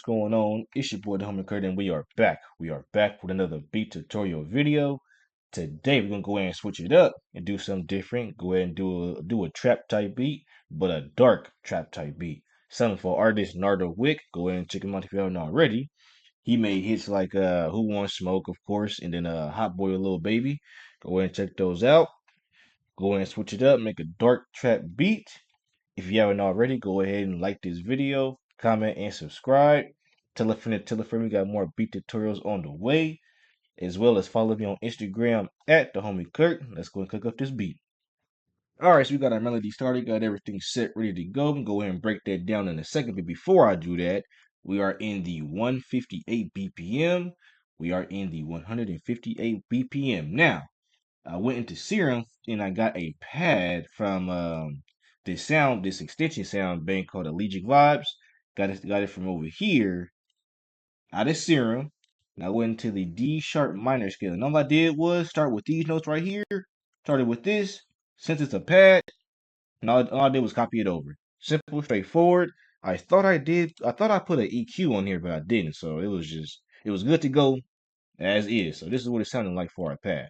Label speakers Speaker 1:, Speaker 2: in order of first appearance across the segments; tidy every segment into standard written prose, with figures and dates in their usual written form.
Speaker 1: going on? It's your boy, the Homie Kurt, and we are back. We are back with another beat tutorial video. Today, we're gonna go ahead and switch it up and do something different. Go ahead and do a trap type beat, but a dark trap type beat. Something for artist Nardo Wick. Go ahead and check him out if you haven't already. He made hits like Who Wants Smoke, of course, and then Hot Boy, a Little Baby. Go ahead and check those out. Go ahead and switch it up, make a dark trap beat. If you haven't already, go ahead and like this video, comment, and subscribe. Tell a friend to tell a friend we got more beat tutorials on the way, as well as follow me on Instagram at the homie Kurt. Let's go and cook up this beat. Alright, so we got our melody started, got everything set, ready to go. I'm gonna go ahead and break that down in a second, but before I do that, we are in the 158 BPM. We are in the 158 BPM. Now, I went into Serum and I got a pad from this extension sound bank called Allegiant Vibes. Got it from over here out of Serum. And I went into the D sharp minor scale. And all I did was start with these notes right here. Started with this. Since it's a pad, and all I did was copy it over. Simple, straightforward. I thought I put an EQ on here, but I didn't. So it was good to go as is. So this is what it sounded like for a pad.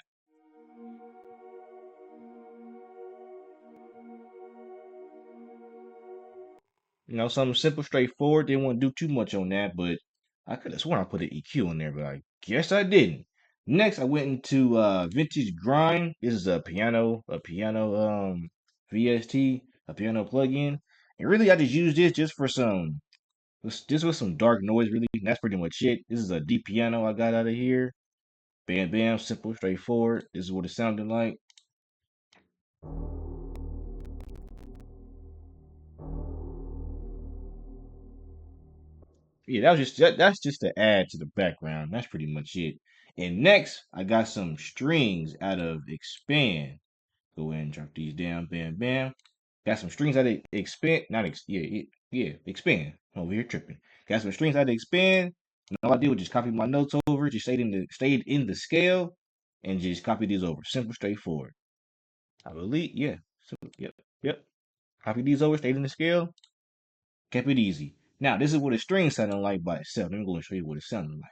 Speaker 1: Something simple, straightforward. Didn't want to do too much on that, but I could have sworn I put an EQ in there, but I guess I didn't. Next, I went into Vintage Grind. This is a piano VST, a piano plugin. And really, I just used this just for just with some dark noise, really. And that's pretty much it. This is a D piano I got out of here. Bam, bam, simple, straightforward. This is what it sounded like. Yeah, that's just to add to the background. That's pretty much it. And next, I got some strings out of Expand. Go ahead and drop these down. Bam, bam. Got some strings out of Expand. Not ex. Yeah. Expand. Over here tripping. Got some strings out of Expand. And all I did was just copy my notes over. Just stayed in the scale, and just copy these over. Simple, straightforward. I believe. Yeah. Simple, yep. Copy these over. Stayed in the scale. Kept it easy. Now, this is what a string sounded like by itself. Let me go and show you what it sounded like.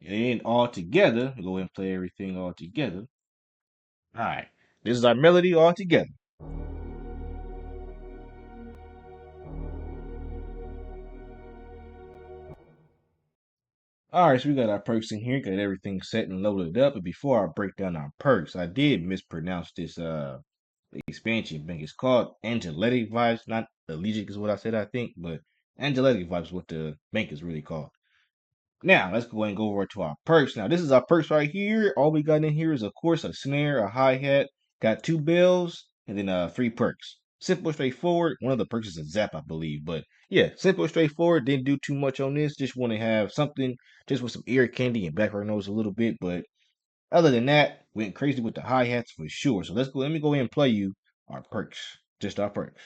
Speaker 1: And all together, go ahead and play everything all together. All right, this is our melody all together. All right, so we got our perks in here, got everything set and loaded up. But before I break down our perks, I did mispronounce this expansion bank. It's called Angelic Vibes, not Allegiant is what I said, I think, but Angelic Vibes is what the bank is really called. Now, let's go ahead and go over to our perks. Now, this is our perks right here. All we got in here is, of course, a snare, a hi-hat, got 2 bells, and then 3 perks. Simple, straightforward. One of the perks is a zap, I believe. But yeah, simple, straightforward. Didn't do too much on this. Just want to have something just with some ear candy and background noise a little bit. But other than that, went crazy with the hi-hats for sure. So let me go ahead and play you our perks. Just our perks.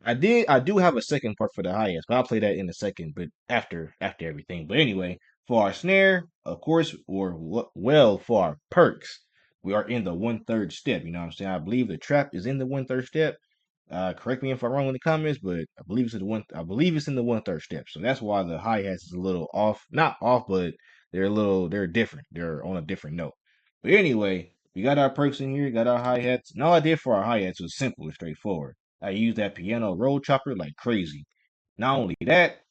Speaker 1: I do have a second part for the hi-hats, but I'll play that in a second, but after everything. But anyway, for our snare, of course, well, for our perks, we are in the 1/3 step. You know what I'm saying? I believe the trap is in the 1/3 step. Correct me if I'm wrong in the comments, but I believe it's in the 1/3 step. So that's why the hi-hats is a little off. Not off, but they're different. They're on a different note. But anyway, we got our perks in here, got our hi-hats. And all I did for our hi-hats was simple and straightforward. I used that piano roll chopper like crazy. Not only that,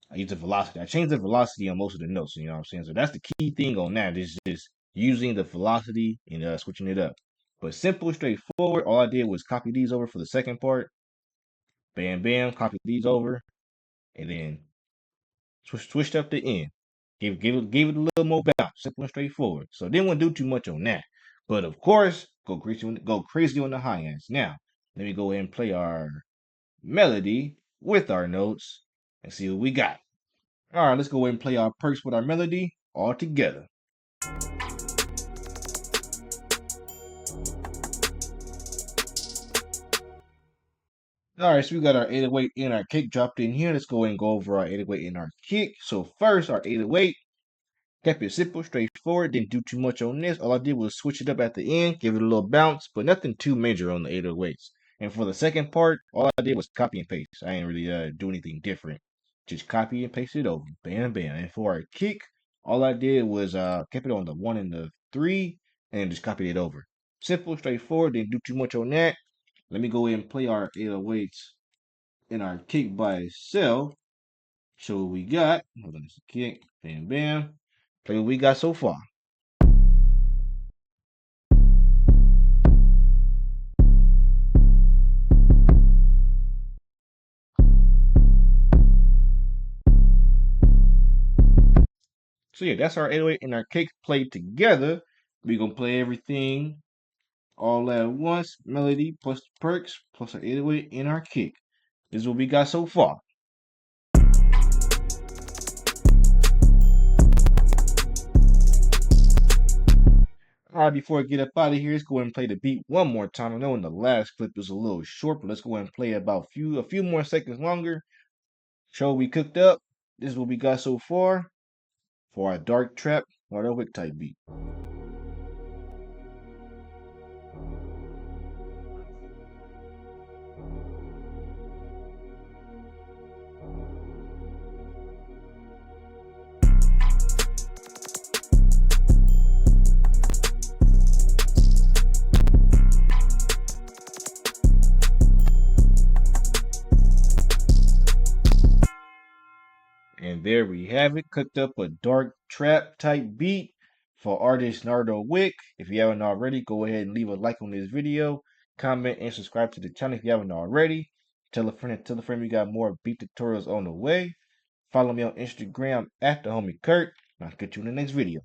Speaker 1: I used the velocity. I changed the velocity on most of the notes. You know what I'm saying? So that's the key thing on that is just using the velocity and switching it up. But simple, straightforward. All I did was copy these over for the second part. Bam, bam. Copy these over, and then switched up the end. Gave it a little more bounce. Simple and straightforward. So didn't want to do too much on that. But of course, go crazy on the high ends. Now, let me go ahead and play our melody with our notes and see what we got. All right, let's go ahead and play our perks with our melody all together. All right, so we got our 808 and our kick dropped in here. Let's go ahead and go over our 808 and our kick. So first, our 808, Kept it simple, straightforward, didn't do too much on this. All I did was switch it up at the end, give it a little bounce, but nothing too major on the 808s. And for the second part, all I did was copy and paste. I didn't really do anything different. Just copy and paste it over. Bam, bam. And for a kick, all I did was kept it on the 1 and the 3, and just copied it over. Simple, straightforward, didn't do too much on that. Let me go ahead and play our 808s in our kick by itself. Show what we got. Hold on, it's a kick. Bam, bam. Play what we got so far. So yeah, that's our 808 and our kick played together. We're gonna play everything all at once. Melody plus the perks plus our 808 and our kick. This is what we got so far. Alright, before I get up out of here, let's go ahead and play the beat one more time. I know in the last clip was a little short, but let's go ahead and play it about a few more seconds longer. Show what we cooked up. This is what we got so far for our dark trap or the Wick type beat. And there we have it, cooked up a dark trap type beat for artist Nardo Wick. If you haven't already, go ahead and leave a like on this video, comment, and subscribe to the channel if you haven't already. Tell a friend we got more beat tutorials on the way. Follow me on Instagram at the homie Kurt, and I'll catch you in the next video.